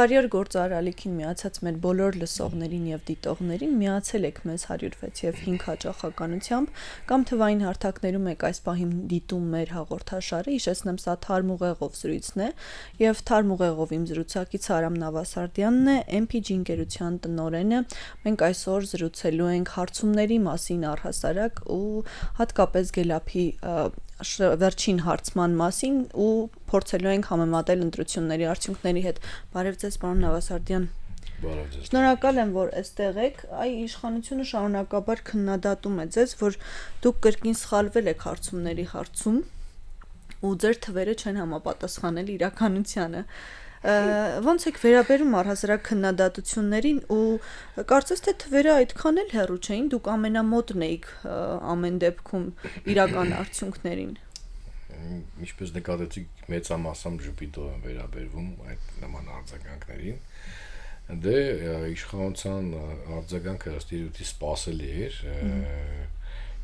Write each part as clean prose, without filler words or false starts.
Warrior գործարարալիքին միացած մեր բոլոր լսողներին եւ դիտողներին միացել եք մեզ 106 եւ 5 հաճախականությամբ կամ թվային հարթակներում եք այս պահին դիտում մեր հաղորդաշարը, հիշեցնեմ սա Թարմ ուղեղով զրույցն է եւ Թարմ ուղեղով իմ զրուցակից Արամ Նավասարդյանն է, MPG ընկերության տնօրենը։ Մենք այսօր զրուցելու ենք հարցումների մասին առհասարակ ու հատկապես Գելափի վերջին հարցման մասին ու փորձելու ենք համեմատել ընտրությունների արդյունքների հետ։ Բարև ձեզ, պարոն Նավասարդյան։ Բարև ձեզ։ Շնորհակալ եմ, որ այստեղ եք։ Այ իշխանությունը շարունակաբար քննադատում է ձեզ, որ դուք կրկին սխալվել եք հարցումների հարցում ու ձեր թվերը չեն համապատասխանել իրականությանը։ Ոնց եք վերաբերում առհասարակ քննադատություններին ու կարծես թե թվերը այդքան էլ հեռու չէին, դուք ամենամոտն էիք ամեն դեպքում իրական արդյունքներին։ Ինչպես նկատեցիք, մեծամասամբ ժպիտով են վերաբերվում այդ նման արձագանքներին։ Դե իշխանության արձագանքը ըստ իրույթի սպասելի էր,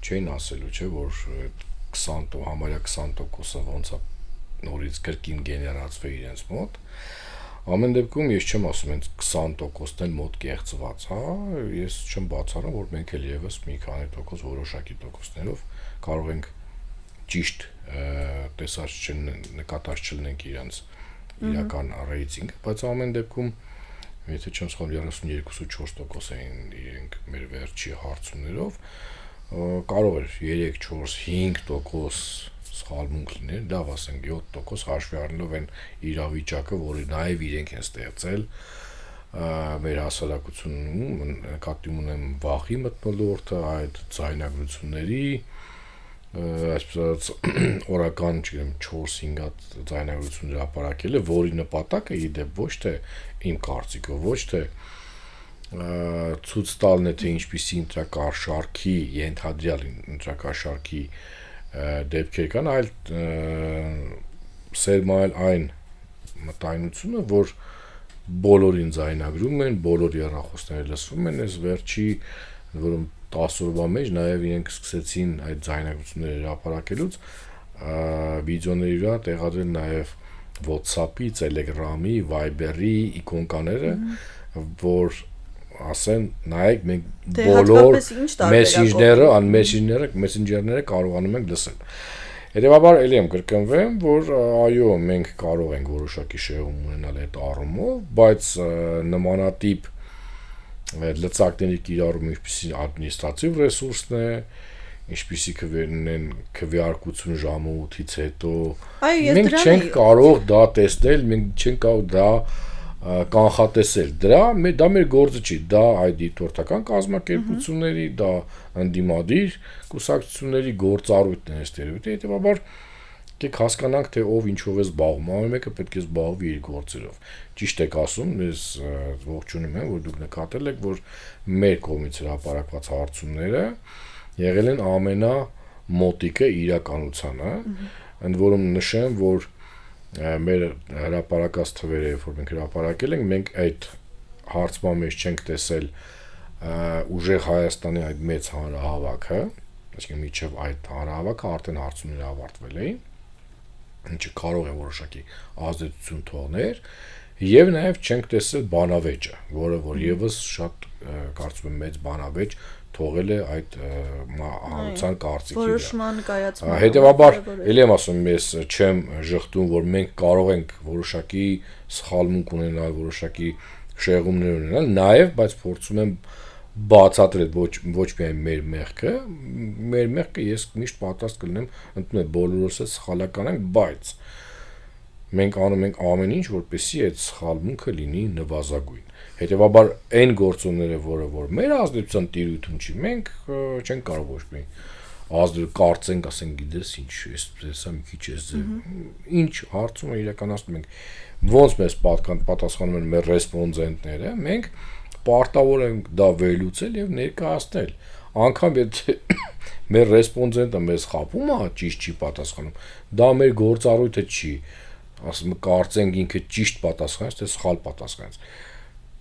չէին ասելու, չէ, որ 20 համարյա 20%-ը ոնց է նորից կրկին գեներացվի իրենց մոտ։ Ամեն դեպքում ես չեմ ասում հենց 20%-ն էլ մոտ կեղծված, հա, ես չեմ բացառում, որ մենք էլ եւս մի քանի տոկոս որոշակի տոկոսներով կարող ենք ճիշտ տեսած նկատած չլինենք իրենց իրական ռեյտինգը, բայց ամեն դեպքում եթե չեմ սխալվում 32.4% էին իրենք մեր վերջի հարցումներով, կարող էր 3, 4, 5% սխալմունք լինել, լավ ասենք 7% հաշվի առնելով այն իրավիճակը, որը նաև իրենք են ստեղծել մեր հասարակությունում, նկատի ունեմ վախի մթնոլորտը, այդ ձայնագրությունների, այսպես օրական, չգիտեմ, 4-5 հատ ձայնագրություններ ապարակելը, որի նպատակը իդեպ ոչ թե իմ կարծիքով, ոչ թե ցույց տալն է, թե ինչպիսի ընտրակաշարքի, ենթադրյալ ընտրակաշարքի դեպքեր կան, այլ սերմանել այն մտայնությունը, որ բոլորին ձայնագրում են, բոլոր հեռախոսները լսվում են, այս վերջի, որում 10 օրվա մեջ նաև իրենք սկսեցին այդ ձայնագրությունները հրապարակելուց վիդեոների վրա տեղադրել նաև WhatsApp-ի, Telegram-ի, Viber-ի իկոնկաները, որ ասեն, նայեք, մենք բոլոր մեսենջերները կարողանում ենք լսել։ Հետևաբար ելի եմ կրկնվեմ, որ այո, մենք կարող ենք որոշակի շեղում ունենալ այդ առումով, բայց նմանատիպ լծակների կիրառումը ինչպիսի ադմինիստրատիվ ռեսուրսն է, ինչպիսի քվեարկություն ժամը 8-ից հետո, մենք չենք կարող դա տեսնել, մենք չենք կարող դա կանխատեսել, դա մեր գործը չի, դա այդ դիտորդական կազմակերպությունների, դա ընդդիմադիր կուսակցությունների գործառույթն է ստերեոտիպը, հետևաբար եկեք հասկանանք, թե ով ինչով է զբաղվում, ամեն մեկը պետք է զբաղվի իր գործերով։ Ճիշտ եք ասում, ես ողջունում եմ, որ դուք նկատել եք, որ մեր կողմից հրապարակված հարցումները եղել են ամենամոտիկը իրականությանը, ընդ որում նշեմ, որ մեր հրապարակած թվերը, որ մենք հրապարակել ենք, մենք այդ հարցման մեջ չենք տեսել ուժեղ Հայաստանի այդ մեծ հանրահավաքը, այսինքն միջև այդ հանրահավաքը արդեն հարցումները ավարտվել էին, ինչը կարող է որոշակի ազդեցություն թողներ, եւ նաեւ չենք տեսել բանավեճը, որը որ եւս շատ կարծում եմ մեծ բանավեճ թողել է այդ հանրության կարծիքի որոշման կայացման։ Հետևաբար, ելի եմ ասում, ես չեմ ժխտում, որ մենք կարող ենք որոշակի սխալմունք ունենալ, որոշակի շեղումներ ունենալ, նաեւ, բայց փորձում եմ բացատրել ոչ միայն մեր մեղքը, ես միշտ պատրաստ կլինեմ ընդունել բոլորս էլ սխալական ենք, բայց մենք անում ենք ամեն ինչ, որպեսզի այդ սխալմունքը լինի նվազագույն։ Հետևաբար այն գործոնները, որ մեր ազդեցության տիրույթում չի, մենք չենք կարող ոչ մի ազդել կարծենք, ասենք, գիտես ինչ, էսա մի քիչ էս ինչ հարցում է իրականացնում ենք, ոնց մեզ պատասխանում են մեր ռեսպոնդենտները, մենք պարտավոր ենք դա վերլուծել եւ ներկայացնել։ Անկամ եթե մեր ռեսպոնդենտը մեզ խաբում է, ճիշտ չի պատասխանում, դա մեր գործառույթը չի, ասում կարծենք ինքը ճիշտ պատասխանեց, թե սխալ պատասխանեց։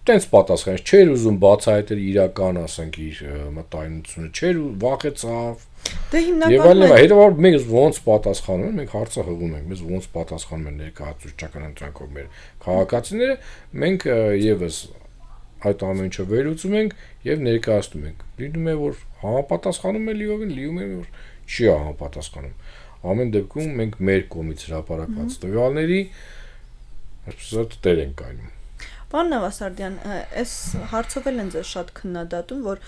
Տենց պատասխանեց, չէր ուզում բացահայտել իրական, ասենք, իր մտայնությունը, չէր վախեցավ, Դե Եվ այլն, հետո մենք ոնց պատասխանում ենք, մենք հարցը հղում ենք, մեզ ոնց պատասխանում են ներկայացուցչական ընտրանքով մեր քաղաքացիները, մենք եւս այդ ամեն ինչը վերլուծում ենք եւ ներկայացնում ենք։ Լինում է որ համապատասխանում է լիովին, լինում է որ չի համապատասխանում։ Ամեն դեպքում մենք մեր կողմից հրապարակված տվյալների այսպես տեր ենք կայնում։ Պարոն Նավասարդյան, այս հարցով էլ են ձեզ շատ քննադատում, որ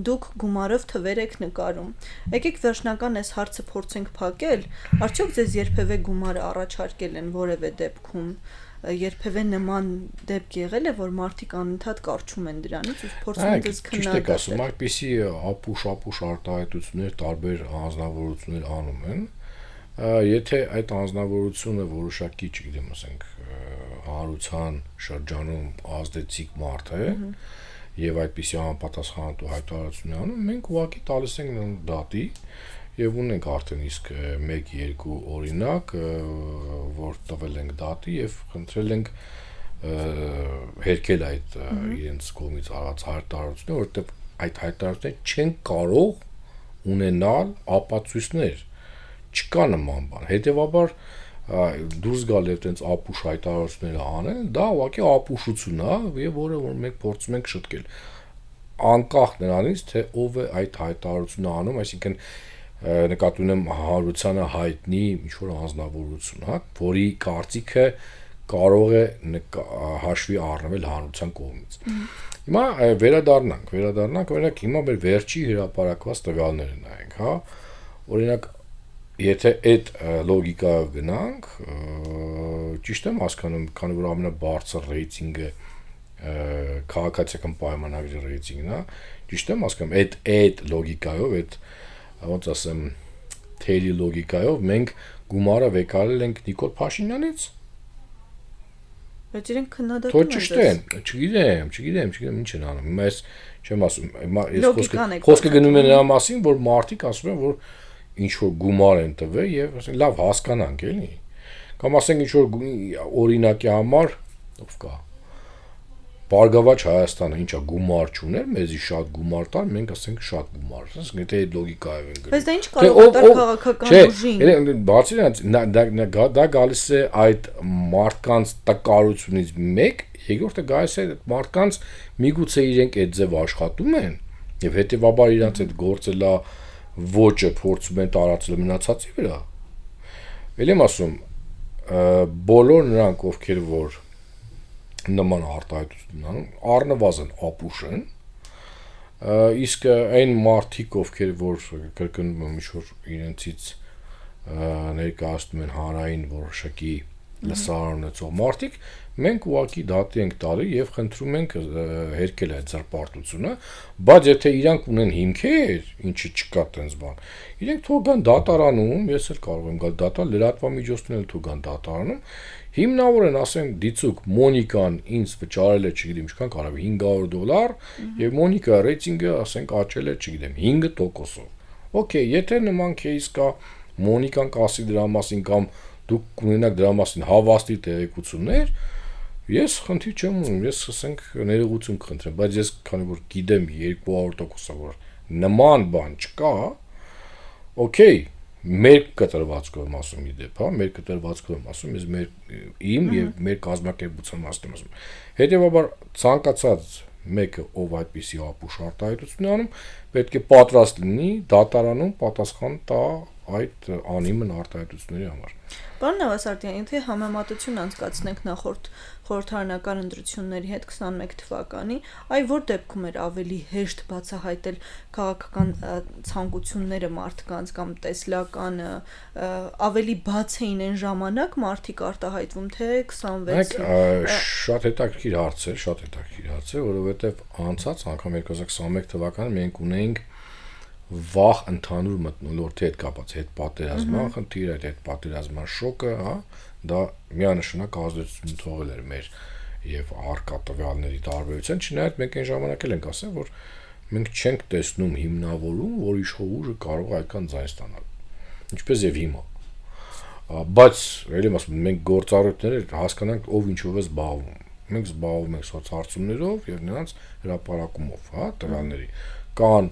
դուք գումարով թվեր եք նկարում։ Եկեք վերջնական այս հարցը փորձենք փակել, արդյոք ձեզ երբևէ գումարը առաջարկել են որևէ դեպքում, երբևէ նման դեպք եղել է, որ մարդիկ անընդհատ կարճում են դրանից ու փորձում են ձեզ քննադատել։ Ճիշտ եք ասում, այդպիսի ապուշ արտահայտություններ տարբեր անձնավորություններ անում են։ Եթե այդ անձնավորությունը որոշակի, չգիտեմ, ասենք, հարուցան շրջանում ազդեցիկ մարդ է եւ այդպիսի անպատասխանատու հայտարարություն անում, մենք ուղղակի տալիս ենք դատի եւ ունենք արդեն իսկ 1-2 օրինակ, որ տվել ենք դատի եւ խնդրել ենք հերքել այդ իրենց կողմից արած հայտարարությունը, որովհետեւ այդ հայտարարությունները չեն կարող ունենալ ապացույցներ, չկա նման բան։ Հետևաբար դուրս գալ եւ տենց ապուշ հայտարարությունները անեն, դա ուղղակի ապուշություն է եւ որը որ մենք փորձում ենք շտկել։ Անկախ նրանից, թե ով է այդ հայտարարությունը անում, այսինքն նկատի ունեմ հարուցանը հայտնի ինչ-որ անձնավորություն, հա, որի կարծիքը կարող է հաշվի առնվել հանրության կողմից։ Հիմա վերադառնանք, օրինակ հիմա մեր վերջի հրապարակված տվյալները նայենք, հա, օրինակ եթե այդ լոգիկայով գնանք, ճիշտ եմ հասկանում, քանի որ ամենաբարձր ռեյտինգը քաղաքացիական պայմանագրի ռեյտինգն է, ճիշտ եմ հասկանում, այդ լոգիկայով, այդ ոնց ասեմ, թերի լոգիկայով մենք գումարը վեկարել ենք Նիկոլ Փաշինյանից։ Բայց իրենք քննադատում են։ Թո ճիշտ են, չգիտեմ ինչ են անում։ Հիմա ես չեմ ասում, հիմա ես խոսքը գնում է նրա մասին, որ մարդիկ ասում են, որ ինչ որ գումար են տվել եւ ասենք լավ հասկանանք էլի կամ ասենք ինչ որ օրինակի համար ով կա Բարգավաճ Հայաստանը ինչա գումար չուներ մեզի շատ գումար տար մենք ասենք շատ գումար ասենք եթե այդ լոգիկայով են գնում բայց դա ինչ կարող է տալ քաղաքական ուժին բացի նրանց դա գալիս է այդ մարդկանց տկարությունից մեկ երկրորդը գալիս է այդ մարդկանց միգուցե իրենք այդ ձև աշխատում են եւ հետեւաբար իրանց այդ գործը լա ոճը փորձում են տարածել մնացածի վրա։ Էլ եմ ասում, բոլոր նրանք, ովքեր որ նման արտահայտություն անում, առնվազն ապուշ են, իսկ այն մարդիկ, ովքեր որ կրկնում եմ ինչ-որ իրենցից ներկայացնում են հանրային որոշակի լսարան ունեցող մարդիկ, մենք ուղղակի դատի ենք տալի եւ խնդրում ենք հերքել այդ զրպարտությունը, բայց եթե իրանք ունեն հիմքեր, ինչի չկա տենց բան, իրենք թող գան դատարանում, ես էլ կարող եմ գալ դատարան, լրատվամիջոցներն էլ թող գան դատարանում, հիմնավորեն, ասենք, դիցուկ Մոնիկան ինձ վճարել է, չգիտեմ, ինչքան կարող $500 եւ Մոնիկա ռեյտինգը, ասենք, աճել է, չգիտեմ, 5%-ով։ Okay, եթե նման кейս կա, Մոնիկան կասի դրա մասին կամ դուք կունենաք դրա մասին հավաստի տեղեկություններ, ես խնդիր չեմ ունում, ես ասենք ներողություն կխնդրեմ, բայց ես քանի որ գիտեմ 200% որ նման բան չկա, okay, մեր կտրվածքով եմ ասում իդեպ, հա, մեր կտրվածքով եմ ասում, ես իմ եւ մեր կազմակերպության մասն եմ ասում։ Հետեւաբար ցանկացած մեկը ով այդպիսի ապուշ արտահայտություն անում, պետք է պատրաստ լինի դատարանում պատասխան տա այդ անիմն արտահայտությունների համար։ Պարոն Նավասարդյան, եթե համեմատություն անցկացնենք նախորդ խորհրդարանական ընտրությունների հետ 21 թվականի, այ որ դեպքում էր ավելի հեշտ բացահայտել քաղաքական ցանկությունները մարդկանց կամ տեսլականը, ավելի բաց էին այն ժամանակ մարդիկ արտահայտվում, թե 26 շատ հետաքրքիր հարց է, որովհետև անցած անգամ 2021 թվականին մենք ունեինք վաղ ընդհանուր մթնոլորտի հետ կապված հետ պատերազմական խնդիր, այդ պատերազմական շոկը, հա, դա միանշանակ ազդեցություն թողել էր մեր եւ արկա տվյալների տարբերության, չնայած մենք այն ժամանակ էլ ենք ասել, որ մենք չենք տեսնում հիմնավորում, որ իշխող ուժը կարող է այդքան ձայն ստանալ։ Ինչպես եւ հիմա։ Բայց ելի եմ ասում, մենք գործառույթները հասկանանք ով ինչով է զբաղվում։ Մենք զբաղվում ենք սոցհարցումներով եւ նրանց հրապարակումով, հա, տվյալների։ Կան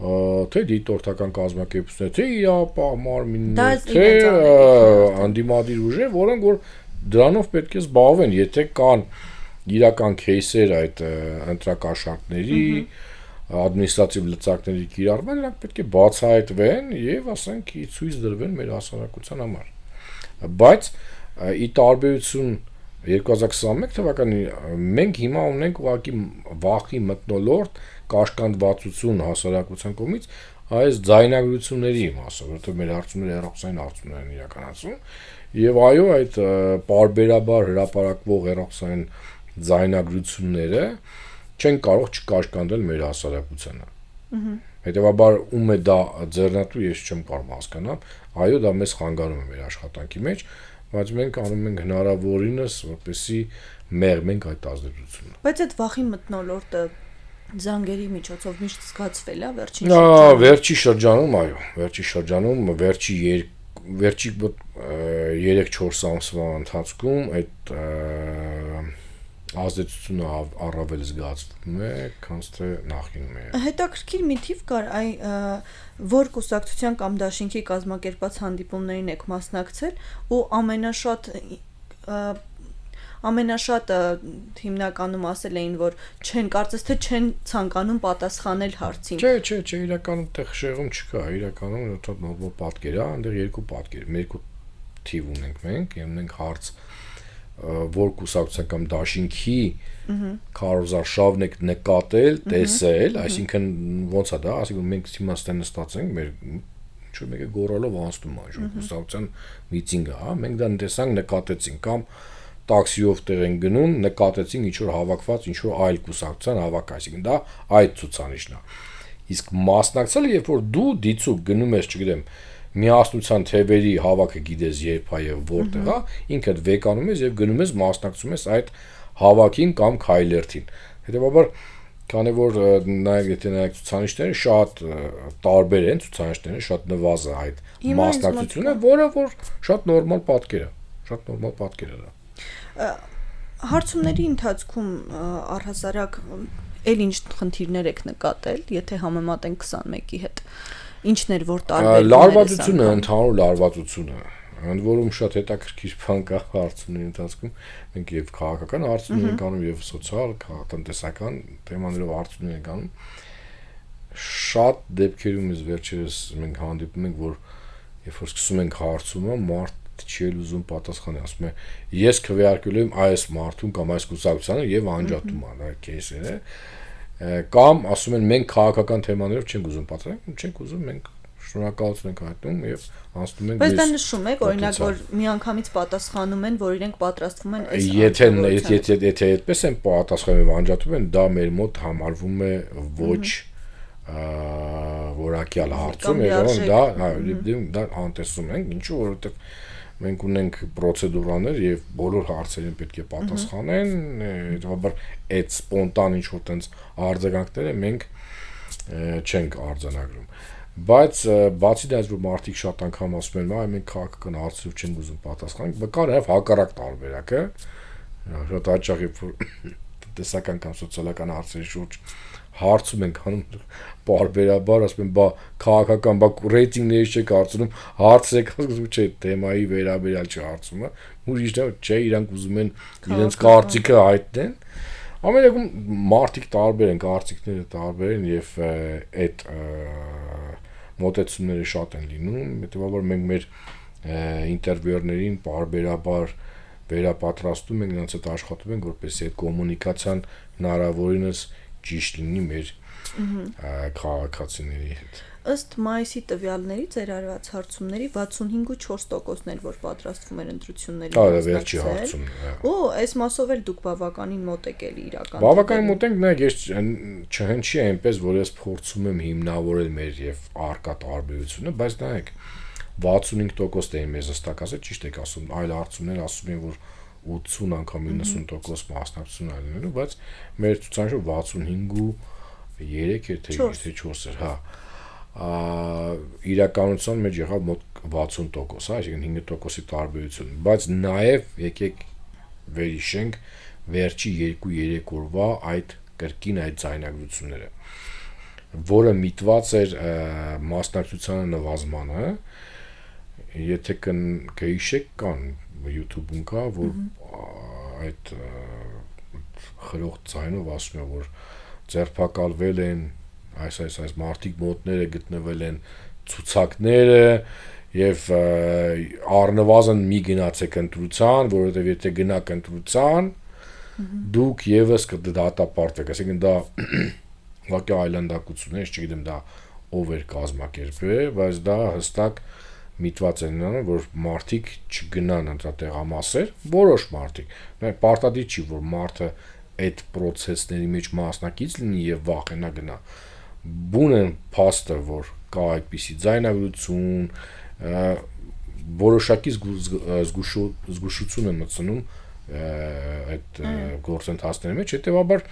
թե դիտորդական կազմակերպություններ, թե իրապահ մարմիններ, Դա թե իրենց անելիքն անդիմադիր ուժեր, որոնք որ դրանով պետք է զբաղվեն, եթե կան իրական кейսեր այդ ընտրակաշառքների, ադմինիստրատիվ լծակների կիրառման, նրանք պետք է բացահայտվեն եւ ասենք ցույց դրվեն մեր հասարակության համար։ Բայց ի տարբերություն 2021 թվականի մենք հիմա ունենք ուղղակի վախի մթնոլորտ կաշկանդվածություն հասարակության կողմից այս ձայնագրությունների մասը, որովհետեւ մեր հարցումները հերոսային հարցումներ են իրականացում եւ այո այդ պարբերաբար հրապարակվող հերոսային ձայնագրությունները չեն կարող չկաշկանդել մեր հասարակությանը։ Հետևաբար ում է դա ձեռնատու ես չեմ կարող հասկանալ, այո դա մեզ խանգարում է մեր աշխատանքի մեջ, բայց մենք անում ենք հնարավորինս, որպեսզի մեղմենք այդ ազդեցությունը։ Բայց այդ վախի մթնոլորտը զանգերի միջոցով միշտ զգացվել է վերջի շրջանում, այո, վերջի շրջանում, վերջի 3-4 ամսվա ընթացքում այդ ազդեցությունը առավել զգացվում է, քան թե նախինում է։ Հետաքրքիր մի թիվ կար, որ կուսակցության կամ դաշինքի կազմակերպած հանդիպումներին եք մասնակցել ու ամենաշատ հիմնականում ասել էին, որ կարծես թե չեն ցանկանում պատասխանել հարցին։ Չէ, իրականում տեղ շեղում չկա, իրականում դա նորմալ պատկեր է, այնտեղ երկու պատկեր, երկու թիվ ունենք մենք, եւ ունենք հարց որ կուսակցության կամ դաշինքի քարոզարշավն եք նկատել, տեսել, այսինքն ոնց է դա, ասենք մենք հիմա նստած ենք, մեր ինչ-որ մեկը գոռալով անցնում է, ինչ-որ կուսակցության միտինգը, հա, մենք դա տեսանք, նկատեցինք կամ տաքսիով տեղ են գնում, նկատեցինք ինչ-որ հավաքված, ինչ-որ այլ կուսակցության հավաք, այսինքն դա այդ ցուցանիշն է։ Իսկ մասնակցելը, երբ որ դու դիցուկ գնում ես, չգիտեմ, միասնության թևերի հավաքը գիտես երբ է եւ որտեղ է, ինքդ վեկանում ես եւ գնում ես մասնակցում ես այդ հավաքին կամ քայլերթին։ Հետեւաբար, քանի որ նայեք եթե նայեք ցուցանիշները շատ տարբեր են, ցուցանիշները շատ նվազ է այդ մասնակցությունը, որը որ շատ նորմալ պատկեր է դա։ Հարցումների ընթացքում առհասարակ էլ ինչ խնդիրներ եք նկատել, եթե համեմատենք 21-ի հետ։ Ինչն էր որ տարբերվում է լարվածությունը, ընդհանուր լարվածությունը, ընդ որում շատ հետաքրքիր բան կա հարցումների ընթացքում, մենք եւ քաղաքական հարցումներ ենք անում եւ սոցիալ, տնտեսական թեմաներով հարցումներ ենք անում։ Շատ դեպքերում ես վերջերս մենք հանդիպում ենք, որ երբ որ սկսում ենք հարցումը, մարդ չի ուզում պատասխանել, ասում է ես քվեարկելու եմ այս մարդուն կամ այս կուսակցությանը եւ անջատում է դա кейսերը։ Կամ ասում են մենք քաղաքական թեմաներով չենք ուզում պատասխանել, չենք ուզում, մենք շնորհակալություն ենք հայտնում եւ անցնում ենք։ Բայց դա նշում եք, օրինակ, որ միանգամից պատասխանում են, որ իրենք պատրաստվում են այս եթե այդպես են պատասխանում եւ անջատում են, դա մեր մոտ համարվում է ոչ որակյալ հարցում, եւ դա անտեսում ենք, ինչու որովհետեւ մենք ունենք պրոցեդուրաներ եւ բոլոր հարցերին պետք է պատասխանեն, հետեւաբար այդ սպոնտան ինչ որ տենց արձագանքները մենք չենք արձանագրում։ Բայց բացի դրանից որ մարդիկ շատ անգամ ասում են, այ մենք քաղաքական հարցերով չենք ուզում պատասխանել, կա նաեւ հակառակ տարբերակը, շատ հաճախ երբ որ տնտեսական կամ սոցիալական հարցերի շուրջ հարցում ենք անում բարբերաբար ասում են, բա քաղաքական, բա ռեյտինգների չեք հարցնում, հարցեր եք ասում, չէ, թեմայի վերաբերյալ չհարցումը, ուրիշ դա չէ, իրանք ուզում են իրենց կարծիքը հայտնեն։ Ամենագում մարդիկ տարբեր են, կարծիքները տարբեր են եւ այդ մոտեցումները շատ են լինում, հետեւաբար մենք մեր ինտերվյուերներին բարբերաբար վերապատրաստում ենք, նրանց հետ աշխատում ենք, որպեսզի այդ կոմունիկացիան հնարավորինս ճիշտ լինի մեր քաղաքացիների հետ։ Ըստ մայիսի տվյալների ձեր արված հարցումների 65.4%-ն էր, որ պատրաստվում են ընտրությունների մասնակցել։ Ու այս մասով էլ դուք բավականին մոտ եք էլի իրական։ Բավականին մոտ ենք, նայեք, ես չհնչի այնպես, որ ես փորձում եմ հիմնավորել մեր եւ արկա տարբերությունը, բայց նայեք 65% էին մեզ հստակ ասել, ճիշտ եք ասում, այլ հարցումներ ասում են, որ 80 անգամ 90% մասնակցություն ալնելու, բայց մեր ցուցանիշը 65.3 էր թե 4 էր, հա։ Իրականության մեջ եղավ մոտ 60%, հա, այսինքն 5%-ի տարբերություն, բայց նաև եկեք վերհիշենք վերջի 2-3 օրվա այդ կրկին այդ ձայնագրությունները։ որը միտված էր մասնակցությանը նվազմանը, եթե կհիշեք կան YouTube-ում կա, որ այդ խրոխտ ձայնով ասում է, որ ձերբակալվել են այս մարդիկ մոտները գտնվել են ցուցակները եւ առնվազն մի գնացեք ընտրության, որովհետեւ եթե գնաք ընտրության, դուք եւս կդատապարտվեք, այսինքն դա ուղղակի այլանդակություն է, չգիտեմ դա ով էր կազմակերպել, բայց դա հստակ միտված է նրան, որ մարդիկ չգնան ընտրատեղամասեր, որոշ մարդիկ, պարտադիր չի, որ մարդը այդ process-ների մեջ մասնակից լինի եւ վախենա գնա։ Բուն են փաստը, որ կա այդպիսի ձայնագրություն, որոշակի զգուշություն է մտցնում այդ գործընթացների մեջ, հետեւաբար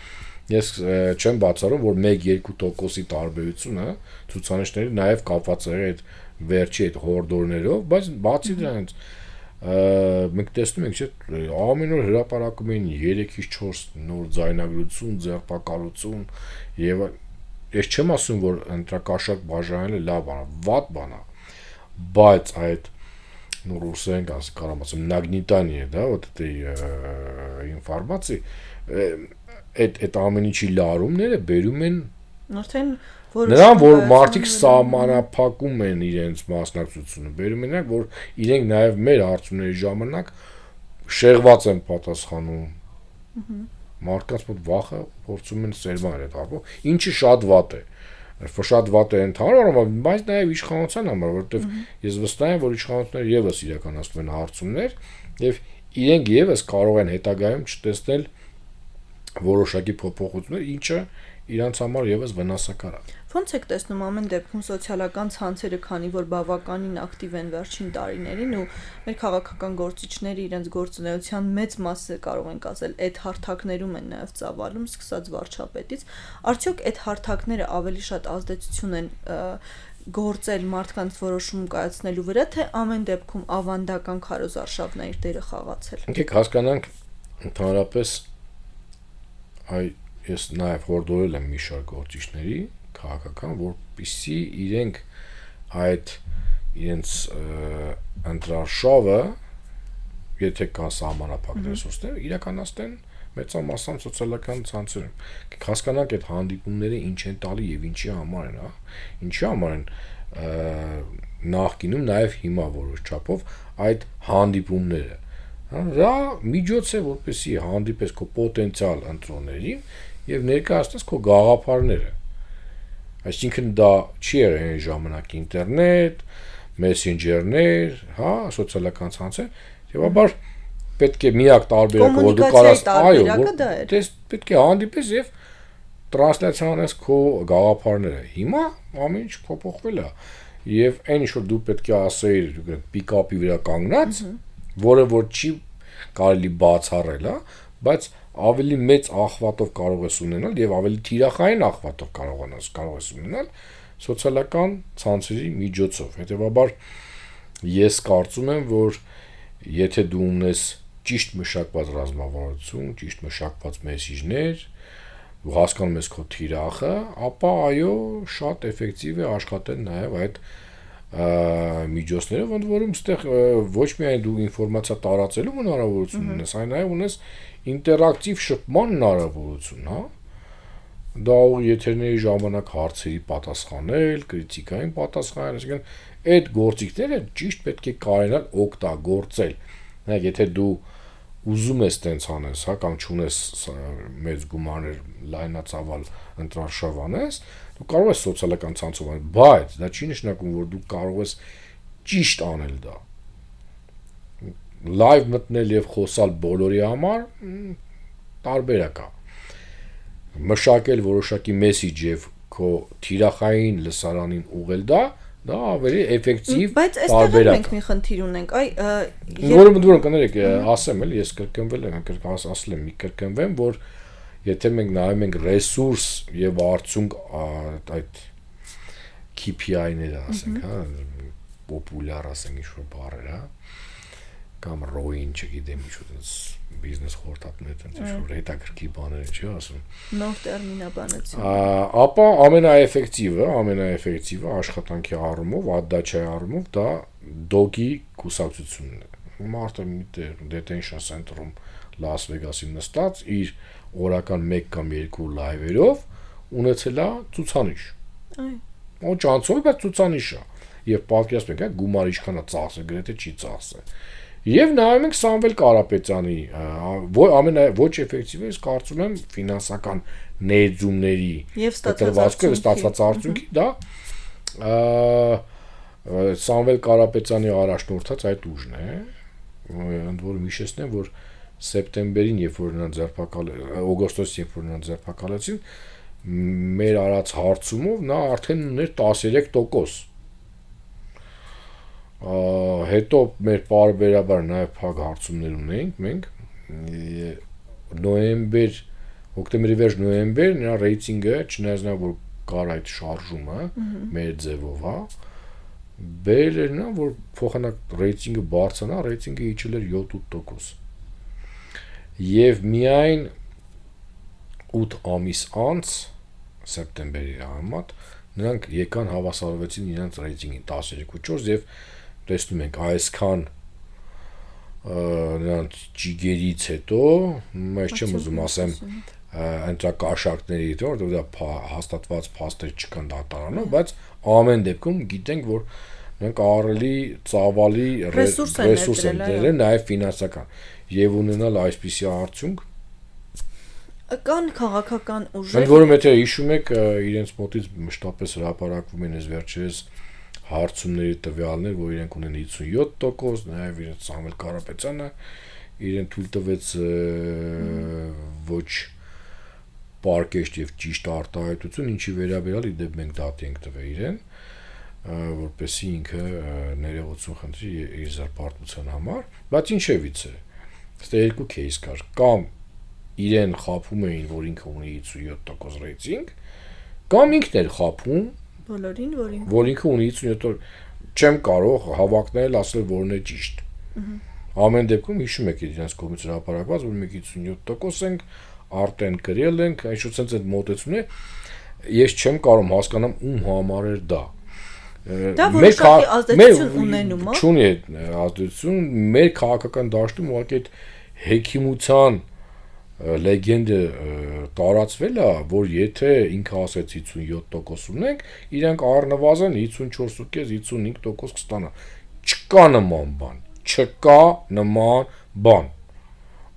ես չեմ բացառում, որ 1-2%-ի տարբերությունը ցուցանիշների նաև կապված է այդ վերջի այդ հորդորներով, բայց բացի դրանից մենք տեսնում ենք, че ամեն օր հրապարակում են 3-ից 4 նոր ձայնագրություն, ձերբակալություն եւ ես չեմ ասում, որ ընտրակաշառք բաժանելը լավ բան է, վատ բան է, բայց այդ ռուսերեն կարամ ասեմ նագնիտание, да, вот этой ինֆորմացիի այդ ամեն ինչի լարումները բերում են արդեն նրան, որ մարդիկ սահմանափակում են իրենց մասնակցությունը, բերում են, որ իրենք նաև մեր հարցումների ժամանակ շեղված են պատասխանում, մարդկանց մոտ վախը փորձում են սերմանել այդ հարցը, ինչը շատ վատ է, շատ վատ է ընդհանրապես, բայց նաև իշխանության համար, որովհետև ես վստահ եմ, որ իշխանությունները եւս իրականացնում են հարցումներ եւ իրենք եւս կարող են հետագայում չտեսնել որոշակի փոփոխություններ, ինչը իրանց համար եւս վնասակար է։ Ոնց եք տեսնում ամեն դեպքում սոցիալական ցանցերը, քանի որ բավականին ակտիվ են վերջին տարիներին ու մեր քաղաքական գործիչները իրենց գործունեության մեծ մասը կարող են ասել այդ հարթակներում են նաև ծավալում, սկսած վարչապետից, արդյոք այդ հարթակները ավելի շատ ազդեցություն են գործել մարդկանց որոշում կայացնելու վրա, թե ամեն դեպքում ավանդական քարոզարշավն է իր դերը խաղացել։ Եկեք հասկանանք ընդհանրապես ես նաև հորդորել եմ մի շարք գործիչների քաղաքական, որպեսզի իրենք այդ իրենց ընտրարշավը, եթե կան սահմանափակ ռեսուրսներ, իրականացնեն մեծամասամբ սոցիալական ցանցերում։ Հասկանանք այդ հանդիպումները ինչ են տալի եւ ինչի համար են, հա։ Ինչի համար են նախկինում նաև հիմա որոշ չափով այդ հանդիպումները։ Դա միջոց է, որպեսզի հանդիպես քո պոտենցիալ ընտրողներին եւ ներկայացնես քո գաղափարները։ Այսինքն դա չի եղել այն ժամանակ ինտերնետ, մեսենջերներ, հա, սոցիալական ցանցեր, եւ պետք է միակ տարբերակը, որ դու կարաս, այո, պետք է հանդիպես եւ տրանսլյացիա անես քո գաղափարները։ Հիմա ամեն ինչ փոփոխվել է եւ այն ինչ որ դու պետք է ասեիր պիկապի վրա կանգնած, որը որ չի կարելի բացառել, հա, բայց ավելի մեծ ախվատով կարող ես ունենալ եւ ավելի թիրախային ախվատով կարող ես ունենալ սոցիալական ցանցերի միջոցով։ Հետեւաբար ես կարծում եմ, որ եթե դու ունես ճիշտ մշակված ռազմավարություն, ճիշտ մշակված մեսիջներ, ու հասկանում ես քո թիրախը, ապա այո, շատ էֆեկտիվ է աշխատել նաեւ այդ միջոցներով, ընդ որում ստեղ ոչ միայն դու ինֆորմացիա տարածելու հնարավորություն ունես, այլ նաեւ ունես ինտերակտիվ շփման հնարավորություն, հա։ Դա ու եթերների ժամանակ հարցերի պատասխանել, քրիտիկային պատասխանել, այսինքն այդ գործիքները ճիշտ պետք է կարողանալ օգտագործել։ Նայեք, եթե դու ուզում ես տենց անես, հա, կամ չունես մեծ գումարներ լայնածավալ ընտրարշավ անես, դու կարող ես սոցիալական ցանցով անել, բայց դա չի նշանակում, որ դու կարող ես ճիշտ անել դա։ Լայվ մտնել եւ խոսալ բոլորի համար տարբերակ է։ Մշակել որոշակի մեսիջ եւ քո թիրախային լսարանին ուղղել դա ավելի էֆեկտիվ բայց այստեղ մենք մի խնդիր ունենք, որը դուրս կներեք, ասեմ էլ, ես կրկնվել եմ, ասել եմ, մի կրկնվեմ, որ եթե մենք նայում ենք ռեսուրս եւ արդյունք այդ KPI-ները, ասենք, հա, պոպուլյար ասենք ինչ-որ բառեր, հա, կամ ռոին, չգիտեմ ինչ ուտես բիզնես խորհրդատներ տենց ինչ-որ հետաքրքիր բաներ չի ասում։ Նոր տերմինաբանություն։ Ապա ամենաէֆեկտիվը աշխատանքի առումով, ադդաչայի առումով դա դոգի կուսակցությունն է։ Մարդը մի detention center-ում Լաս Վեգասի նստած իր օրական 1 կամ 2 լայվերով ունեցել է ցուցանիշ։ Ու ճանցով բայց ցուցանիշ է։ Եվ պատկերացնեք, գումար ինչքան է ծախսել, գրեթե չի ծախսել։ Եվ նայում ենք Սամվել Կարապետյանի ոչ էֆեկտիվը, ես կարծում եմ ֆինանսական ներդրումների եւ ստացված արդյունքի դա Սամվել Կարապետյանի առաջնորդած այդ ուժն է, ընդ որում հիշեցնեմ, որ սեպտեմբերին, երբ որ նրան օգոստոսին, երբ որ նրան ձերբակալեցին, մեր արած հարցումով նա արդեն ուներ 13%։ Հետո մեր պարբերաբար նաև փակ հարցումներ ունենք մենք հոկտեմբերի վերջ նոյեմբեր նրա ռեյտինգը չնայած նա որ կար այդ շարժումը մեր ձևով հա բերել նա որ փոխանակ ռեյտինգը բարձրանա ռեյտինգը իջել էր 7-8%։ Եվ միայն 8 ամիս անց սեպտեմբերի համեմատ նրանք եկան հավասարվեցին իրենց ռեյտինգին 13.4 եւ տեսնում ենք այսքան նրանց ճիգերից հետո ես չեմ ուզում ասեմ ընտրակաշառքների հետո որտեղ դա հաստատված փաստեր չկան դատարանով բայց ամեն դեպքում գիտենք որ նրանք ահռելի ծավալի ռեսուրս են դրել նաև ֆինանսական եւ ունենալ այսպիսի արդյունք կան քաղաքական ուժեր ընդ որում եթե հիշում եք իրենց մոտից մշտապես հրապարակվում են այս վերջերս հարցումների տվյալներ, որ իրենք ունեն 57%, նաև իրենց Սամվել Կարապետյանը իրեն թույլ տվեց ոչ պարկեշտ եւ ճիշտ արտահայտություն, ինչի վերաբերյալ իդեպ մենք դատի ենք տվել իրեն, որպեսզի ինքը ներողություն խնդրի իր զրպարտության համար, բայց ինչևից է։ Այստեղ երկու кейս կար, կամ իրեն խափում էին, որ ինքը ունի 57% ռեյտինգ, կամ ինքն էր խափում բոլորին, որ ինքը ունի 57%, չեմ կարող հավակնել ասել որն է ճիշտ։ Ամեն դեպքում հիշում եք իրենց կողմից հրապարակված, որ մենք 57% ենք, արտեն գրել ենք, այսինքն sense այդ մոտեցումն է, ես չեմ կարող հասկանամ ում համար էր դա։ Դա որոշակի ազդեցություն ունենում է։ Չունի ազդեցություն, մեր քաղաքական դաշտում ուղղակի այդ հեքիմության լեգենդը տարածվել է, որ եթե ինքը ասեց 57% ունենք, իրանք առնվազն 54.5-55% կստանա։ Չկա նման բան։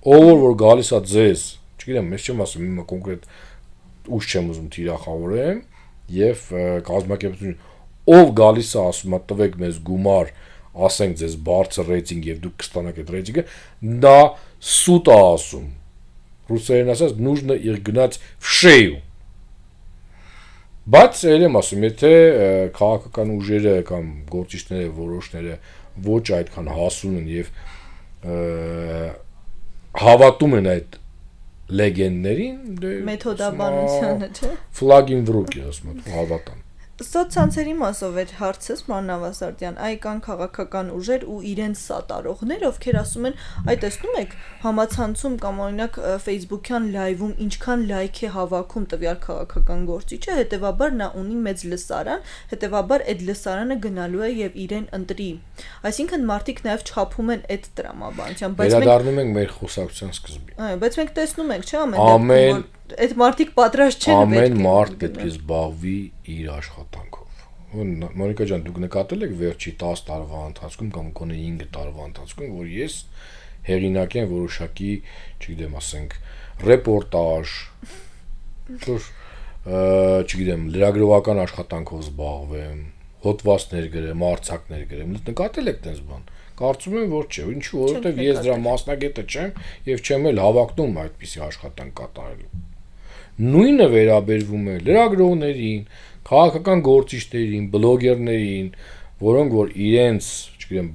Ով որ գալիս է ձեզ, չգիտեմ, ես չեմ ասում, հիմա կոնկրետ ուժ չեմ ուզում թիրախավորեմ, եւ կազմակերպություն ով գալիս է ասում, տվեք մեզ գումար, ասենք ձեզ բարձր ռեյտինգ եւ դուք կստանաք այդ ռեյտինգը, դա սուտ է ասում։ Ռուսերեն ասած нужно их гнать в шею։ Բայց ելեմ ասում, եթե քաղաքական ուժերը կամ գործիչները որոշները ոչ այդքան հասուն են եւ հավատում են այդ լեգենդներին, դե մեթոդաբանությանը, չէ՞։ Ֆլագին վրուկ է ասում, հավատան։ Սոցցանցերի մասով էր հարցս Ման Նավասարդյան, այ կան քաղաքական ուժեր ու իրենց սատարողներ, ովքեր ասում են, այ տեսնում եք, համացանցում կամ օրինակ Facebook-յան լայվում ինչքան լայք է հավաքում տվյալ քաղաքական գործիչը, հետեւաբար նա ունի մեծ լսարան, հետեւաբար այդ լսարանը գնալու է եւ իրեն ընտրի։ Այսինքն մարդիկ նաեւ չափում են այդ տրամաբանությամբ, բայց մենք վերադառնում ենք մեր խոսակցության սկզբին։ Այո, բայց մենք տեսնում ենք, չէ՞, ամեն այդ մարդիկ պատրաստ չեն ամեն մարդ պետք է զբաղվի իր աշխատանքով։ Մոնիկա ջան, դուք նկատել եք վերջի 10 տարվա ընթացքում կամ գոնե 5 տարվա ընթացքում, որ ես հեղինակ եմ որոշակի, չգիտեմ, ասենք, ռեպորտաժ, չգիտեմ, լրագրողական աշխատանքով զբաղվեմ, հոդվածներ գրեմ, արձակներ գրեմ, նկատել եք այդպես բան։ Կարծում եմ, որ չէ, ինչու, որովհետև ես դրա մասնագետը չեմ եւ չեմ էլ հավակնում այդպիսի աշխատանք կատարելու։ Նույնը վերաբերվում է լրագրողներին, քաղաքական գործիչներին, բլոգերներին, որոնք որ իրենց, չգիտեմ,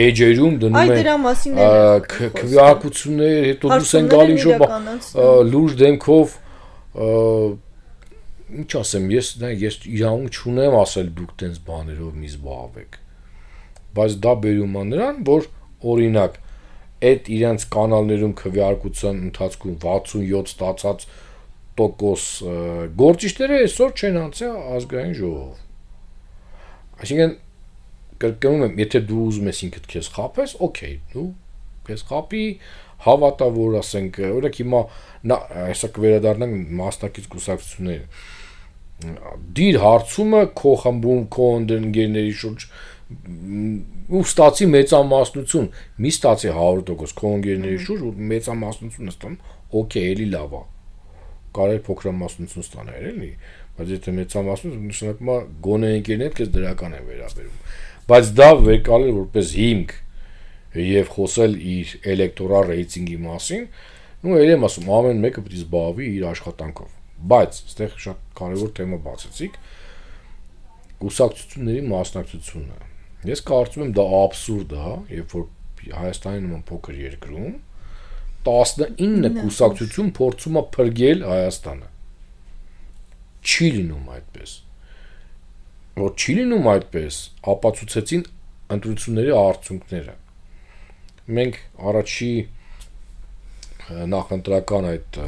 էջերում դնում են քվեարկություններ, հետո դուրս են գալի ինչ-որ լուրջ դեմքով, ինչ ասեմ, ես իրավունք չունեմ ասել դուք տենց բաներով մի զբաղվեք, բայց դա բերում է նրան, որ օրինակ այդ իրենց կանալներում քվեարկության ընթացքում 67 ստացած տոկոս գործիչները այսօր չեն անցել ազգային ժողով։ Այսինքն կրկնում եմ, եթե դու ուզում ես ինքդ քեզ խաբես, օքեյ, դու քեզ խաբի, հավատա, որ ասենք, օրինակ հիմա հեսա կվերադառնանք մասնակից կուսակցություններին։ Դիր հարցումը քո խմբում, քո ընկերների շուրջ ու ստացի մեծամասնություն, մի ստացի 100% քո ընկերների շուրջ ու մեծամասնություն ստամ, օքեյ, էլի լավ է։ Կարելի փոքրամասնություն ստանել, էլի, բայց եթե մեծամասնություն նշանակում է գոնե ընկերներդ քեզ դրական է վերաբերում։ Բայց դա վեկալել որպես հիմք եւ խոսել իր էլեկտորալ ռեյտինգի մասին, ու ելեմ ասում, ամեն մեկը պետք է զբաղվի իր աշխատանքով։ Բայց այստեղ շատ կարևոր թեմա բացեցիք, կուսակցությունների մասնակցությունը։ Ես կարծում եմ դա աբսուրդ է, երբ որ Հայաստանի նման փոքր երկրում 19 կուսակցություն փորձում է փրկել Հայաստանը։ Չի լինում այդպես։ Որ չի լինում այդպես, ապացուցեցին ընտրությունների արդյունքները։ Մենք առաջի նախընտրական այդ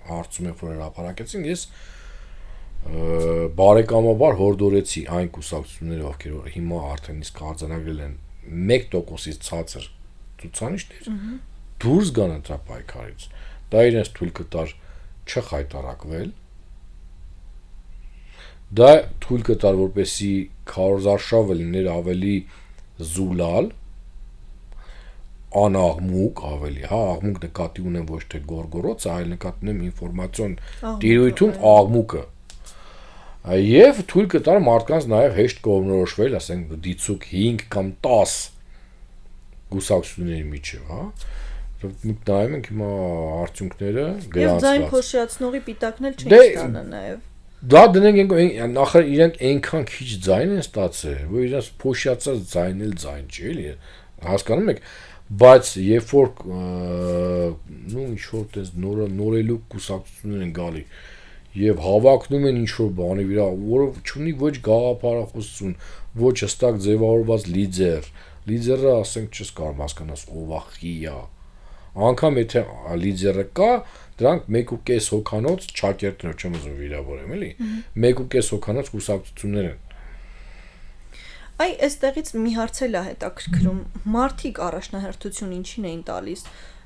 հարցում որ հրապարակեցին, ես բարեկամաբար հորդորեցի այն կուսակցությունները, ովքեր հիմա արդեն իսկ արձանագրել են 1%-ից ցածր ցուցանիշներ, դուրս գան ընտրապայքարից։ Դա իրենց թույլ կտար չխայտարակվել, դա թույլ կտար, որպեսզի քարոզարշավը լիներ ավելի զուլալ, անաղմուկ ավելի, հա, աղմուկ նկատի ունեմ ոչ թե գորգորոց, այլ նկատի ունեմ ինֆորմացիոն տիրույթում աղմուկը։ Եվ թույլ կտար մարդկանց նաև հեշտ կողմնորոշվել, ասենք դիցուկ 5 կամ 10 գուսակցությունների միջև, հա։ Մենք նայում ենք հիմա արդյունքները գրանցված։ Եվ ձայն փոշիացնողի պիտակն էլ չեն ստանա նաև։ Դա դնենք նախր իրենք այնքան քիչ ձայն են ստացել, որ իրենց փոշիացած ձայնն էլ ձայն չի, էլի, հասկանում եք, բայց երբ որ ինչ որ տես նորելուկ կուսակցություններ են գալի եւ հավակնում են ինչ որ բանի վրա, որը չունի ոչ գաղափարախոսություն, ոչ հստակ ձևավորված լիդերը, ասենք չես կարող հասկանաս ով է խիա։ Անկամ եթե լիդերը կա, դրանք 1.5 հոգանոց ճակերտներ չեմ ուզում վիրավորեմ, էլի։ 1.5 հոգանոց կուսակցություններ են։ Այ այստեղից մի հարց էլ է հետաքրքրում, մարդիկ առաջնահերթություն ինչին էին տալիս,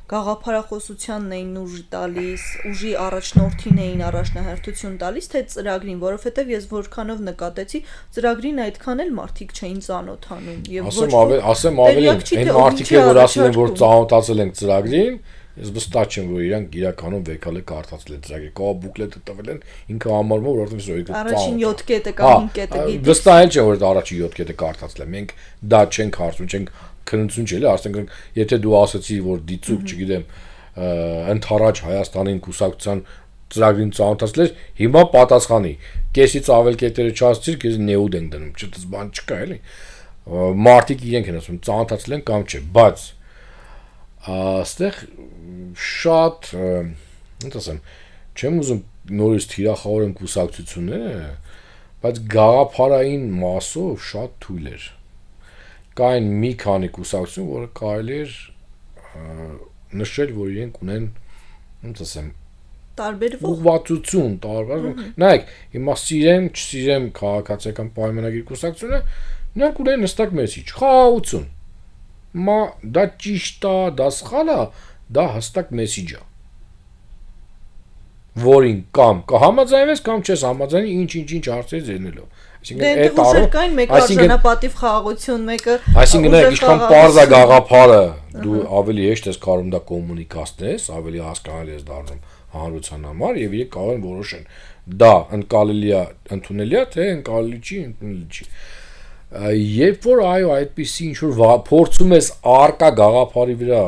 գաղափարախոսությանն էին ուժ տալիս, ուժի առաջնորդին էին առաջնահերթություն տալիս, թե ծրագրին, որովհետև ես որքանով նկատեցի, ծրագրին այդքան էլ մարդիկ չէին ծանոթանում եւ ասեմ ավելի, այն մարդիկը որ ասում են որ ծանոթացել են ծրագրին, ես վստահ չեմ որ իրանք իրականում վեկալը կարդացել են ծրագրի, կա բուկլետը տվել են, ինքը համարվում որ որտեղ որ առաջին 7 կետը կամ 5 կետը գիտի։ Վստահ չեմ որ առաջին 7 կետը կարդացել են, մենք դա չենք հարցում, չենք քննություն չէ, ասենք եթե դու ասացի որ դիցուկ, չգիտեմ, ընդառաջ Հայաստանին կուսակցության ծրագրին ծանոթացել ես, հիմա պատասխանի, կեսից ավել կետերը չասցիր, քեզ նեուդ են դնում, չտես բան չկա, էլի։ Մարդիկ իրենք են ասում, ծանոթացել են կամ չէ, բայց այստեղ շատ, ոնց ասեմ, չեմ ուզում նորից թիրախավորեմ կուսակցությունները, բայց գաղափարային մասով շատ թույլ էր։ Կային մի քանի կուսակցություն, որը կարելի էր նշել, որ իրենք ունեն, ոնց ասեմ, տարբերվող ուղղվածություն, նայեք, հիմա սիրեմ, չսիրեմ քաղաքացիական պայմանագիր կուսակցությունը, նրանք ունեն հստակ մեսիջ, խաղաղություն։ Դա ճիշտ է, դա սխալ է, դա հստակ մեսիջ է, որին կամ կհամաձայնվես կամ չես համաձայնի ինչ հարցեր ելնելով։ Դե կային մեկ արժանապատիվ խաղաղություն, մեկը այսինքն ինչքան պարզ է գաղափարը, դու ավելի հեշտ ես կարող դա կոմունիկացնես, ավելի հասկանալի ես դառնում հանրության համար եւ իրենք կարող են որոշեն դա ընկալելի է, ընդունելի է, թե ընկալելի չի, ընդունելի չի։ Երբ որ այո, այդպիսի ինչ որ փորձում ես արկա գաղափարի վրա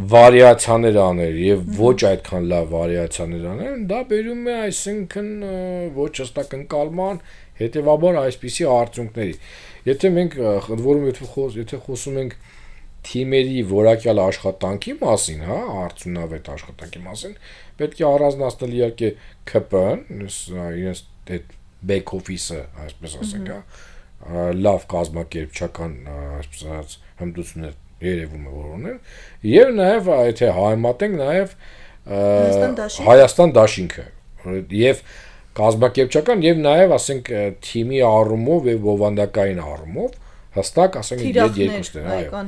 վարիացիաներ անել եւ ոչ այդքան լավ վարիացիաներ անել, դա բերում է այսինքն ոչ հստակ ընկալման, հետեւաբար այսպիսի արդյունքների։ Եթե մենք խնդրում եթե խոսում ենք թիմերի որակյալ աշխատանքի մասին, հա, արդյունավետ աշխատանքի մասին, պետք է առանձնացնել իհարկե ԿՊ-ն, իրենց այդ back office-ը, այսպես ասենք, հա, լավ կազմակերպչական այսպես հմտություններ երևում է որ ունեն եւ նաեւ եթե համեմատենք նաեւ Հայաստան դաշինքը եւ կազմակերպչական եւ նաեւ ասենք թիմի առումով եւ բովանդակային առումով հստակ ասենք երկուստեն այո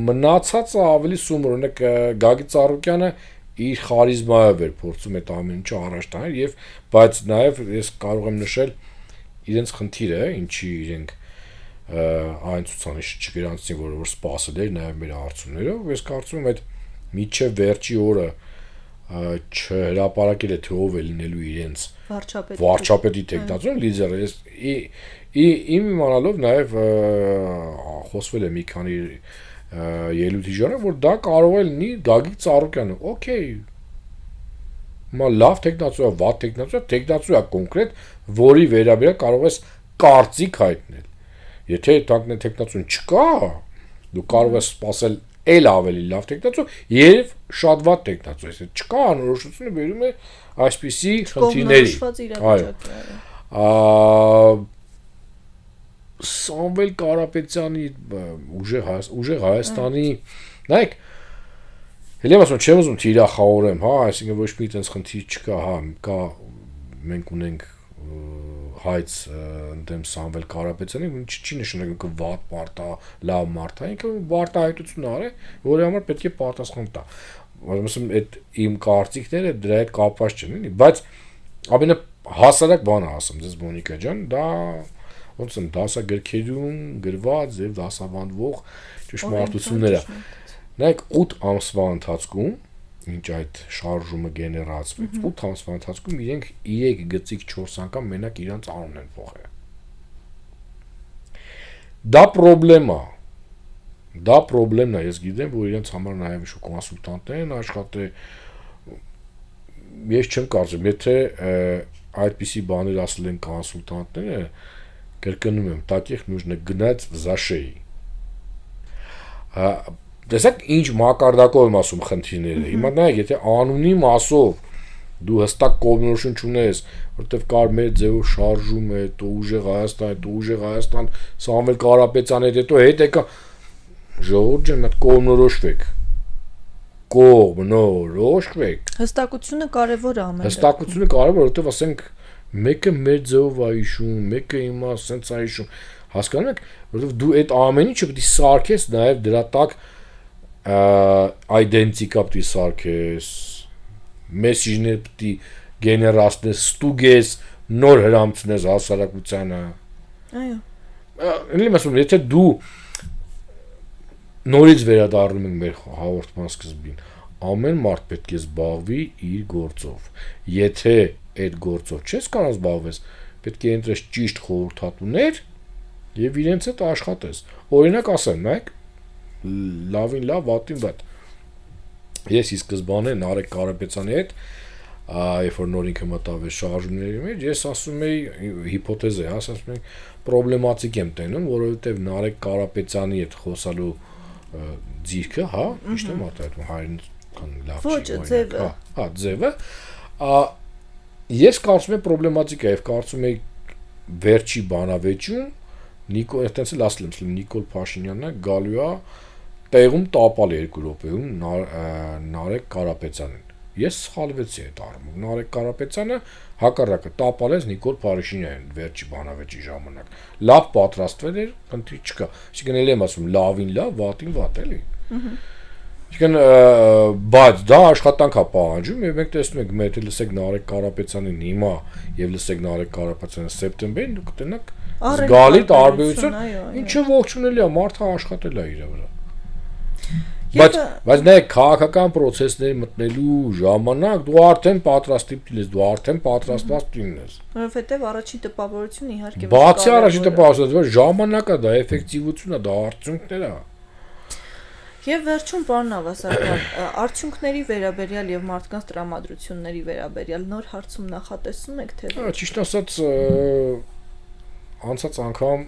մնացածը ավելի սումր օրինակ Գագիկ Ծառուկյանը իր խարիզմայով էր փորձում այդ ամեն ինչը առաջ տանել եւ բայց նաեւ ես կարող եմ նշել իրենց խնդիրը ինչի իրենք այն ցուցանիշը չգրանցին որ սպասել էր նաեւ մեր հարցումներով ես կարծում եմ այդ միջև վերջի օրը չհրապարակել է թե ով է լինելու իրենց վարչապետի տեխնացիոն լիդերը ես իմ իմանալով նաեւ խոսվել է մի քանի ելույթի ժամանակ որ դա կարող է լինի Գագիկ Ծառուկյանը օքեյ մա լավ տեխնացիա վատ տեխնացիա կոնկրետ որի վերաբերյալ կարող ես կարծիք հայտնել եթե տեխնացիան չկա դու կարող ես սպասել էլ ավելի լավ տեխնացիա եւ շատ վատ տեխնացիա եթե չկա անորոշությունը վերում է այսպիսի խնդիրների այո Սամվել Կարապետյանի ուժեղ Հայաստանի նայեք հենց ասում չեմ ուզում թիրախավորեմ հա այսինքն ոչ մի այդպես խնդիր չկա հա կա մենք ունենք հայց ընդդեմ Սամվել Կարապետյանի չի նշանակում որ վատ մարդ է լավ մարդ է ինքը վարտահայտություն արի որի համար պետք է պատասխան տա ասում այդ իմ կարծիքները դրա հետ կապված չեն բայց ամենը հասարակ բանը ասում ձեզ Մոնիկա ջան դա ոնց են դասագրքերում գրված եւ դասավանդվող ճշմարտությունները նայեք 8 ամսվա ընթացքում ինչ այդ շարժումը գեներացվեց 8 ամսվա ընթացքում իրենք 3 գծիկ 4 անգամ մենակ իրանց անունն են փոխել դա պրոբլեմն է ես գիտեմ որ իրենց համար նաեւ շու կոնսուլտանտներ են աշխատել ես չեմ կարծում եթե այդպիսի բաներ ասել են կոնսուլտանտները կրկնում եմ, таких нужно гнать за шеи. Տեսեք ինչ մակարդակով եմ ասում խնդիրները։ Հիմա նայեք, եթե անունի մասով դու հստակ կողմնորոշություն չունես, որտեվ կար մեր ձևով շարժում է, то ուժեղ Հայաստան, Սամվել Կարապետյանը հետո հետ եկա ժողովուրդ ջան, մտ կողմնորոշվեք։ Կողմնորոշվեք։ Հստակությունը կարևոր է ամեն։ Հստակությունը կարևոր, որտեվ ասենք մեկը մեր ձևով այշում, մեկը հիմա սենց այշում, հասկանում եք, որովհետև դու այդ ամեն ինչը պետք է սարքես նաև դրա տակ identity-կա պետք է սարքես, message-ներ պետք է գեներացնես, ստուգես, նոր հրամցնես հասարակությանը։ Այո։ Ինձ ասում, եթե դու նորից վերադառնում ենք մեր հաղորդման սկզբին, ամեն մարդ պետք է զբաղվի իր գործով։ Եթե այդ գործով չես կարող զբաղվես, պետք է ընտրես ճիշտ խորհրդատուներ եւ իրենց հետ աշխատես։ Օրինակ ասեմ, նայեք, լավին լավ, վատին վատ։ Ես ի սկզբանե Նարեկ Կարապետյանի հետ, երբ որ նոր ինքը մտավ է շարժումների մեջ, ես ասում էի հիպոթեզ է, ասում եմ, պրոբլեմատիկ եմ տենում, որովհետեւ Նարեկ Կարապետյանի հետ խոսալու ձիրքը, հա, ճիշտ եմ արտահայտում, հայրենական լավ չի։ Ոչ, ձևը։ Հա, ձևը։ Ես կարծում եմ պրոբլեմատիկ է եւ կարծում եմ վերջի բանավեճում Նիկոլ այդտենց էլ ասել եմ Նիկոլ Փաշինյանը գալու է տեղում տապալ 2 րոպեում Նարեկ Կարապետյանին ես սխալվեցի այդ առումով Նարեկ Կարապետյանը հակառակը տապալեց Նիկոլ Փաշինյանին վերջի բանավեճի ժամանակ լավ պատրաստվել էր խնդիր չկա այսինքն էլ եմ ասում լավին լավ վատին վատ էլի Այսինքն բայց դա աշխատանք է պահանջում եւ մենք տեսնում ենք մեր լսեք Նարեկ Կարապետյանին հիմա եւ լսեք Նարեկ Կարապետյանը սեպտեմբերին դուք կտենաք զգալի տարբերություն ինչը ողջունելի է մարդը աշխատել է իր վրա բայց նայեք քաղաքական process-ների մտնելու ժամանակ դու արդեն պատրաստի ես դու արդեն պատրաստված տինես որովհետեւ առաջի տպավորությունը իհարկե բացի առաջի տպավորությունը ժամանակը դա էֆեկտիվությունն է դա արդյունքներ է Եվ վերջում պարոն Ավասարյան, արդյունքների վերաբերյալ եւ մարդկանց տրամադրությունների վերաբերյալ նոր հարցում նախատեսում եք թե ոչ։ Ճիշտ ասած, անցած անգամ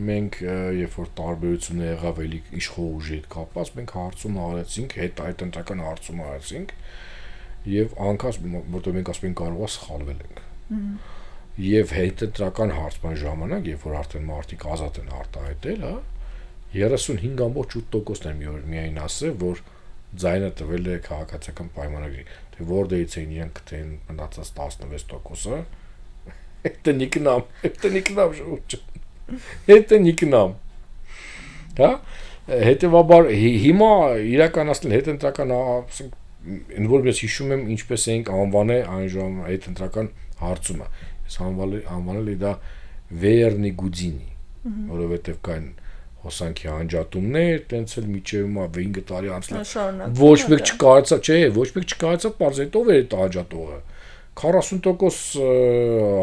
մենք երբ որ տարբերությունը եղավ էլի իշխող ուժի հետ կապված, մենք հարցում արեցինք, հետ այդ ընտրական հարցում արեցինք եւ անկաս որտեղ մենք ասում ենք կարող է սխալվել ենք։ եւ հետընտրական հարցման ժամանակ, երբ որ արդեն մարդիկ ազատ են արտահայտել, հա, 35.8%-ն է միայն ասել, որ ձայնը տվել է քաղաքացիական պայմանագրի, թե որտեղից են իրենք գտեն մնացած 16%-ը, это не к нам ժողովուրդ, это не к нам, հա, հետեւաբար հիմա իրականացնել հետընտրական, ասենք, այն որ ես հիշում եմ, ինչպես էինք անվանել այն ժամանակ հետընտրական հարցումը, ես անվանել եմ դա Վերնի Գուդինի, որովհետեւ կային հոսանքի անջատումներ, տենց էլ միջևումա 5 տարի անց ոչ մեկ չկարծա, չէ, ոչ մեկ չկարծա պարզել ով էր այդ անջատողը 40%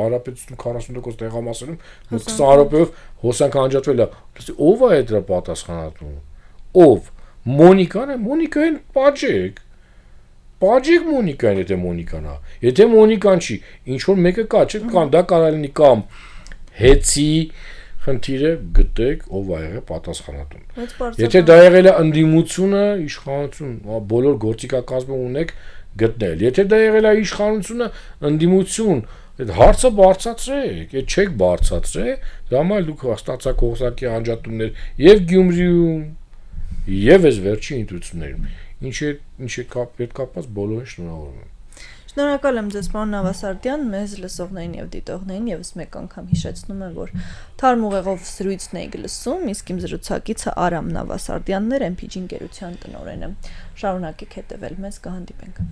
հարաբերություն 40% տեղամասերում 20 րոպեով հոսանքը անջատվել է, ով է դրա պատասխանատուն, ով Մոնիկան է, Մոնիկային Պաջիկ Մոնիկան, եթե Մոնիկան է, եթե Մոնիկան չի, ինչ որ մեկը կա, չէ, կամ դա կարող լինի կամ հեցի խնդիրը գտեք ով ա եղել պատասխանատուն։ Եթե դա եղել է ընդդիմությունը, իշխանություն, բոլոր գործիքակազմը ունեք գտնել։ Եթե դա եղել է իշխանությունը, ընդդիմություն, այդ հարցը բարձրացրեք, այդ չեք բարձրացրել, դա մալ դուք ստացակ հոսակի անջատումներ եւ Գյումրիում եւ այս վերջին ընտրություններում։ Ինչ է կապված բոլորին շնորհավորում եմ։ Շնորհակալ եմ ձեզ, պարոն Նավասարդյան, մեզ լսողներին եւ դիտողներին եւս մեկ անգամ հիշեցնում եմ, որ թարմ ուղեղով զրույցն էիք լսում, իսկ իմ զրուցակիցը Արամ Նավասարդյանն էր, MPG ընկերության տնօրենը։ Շարունակեք հետևել մեզ, կհանդիպենք։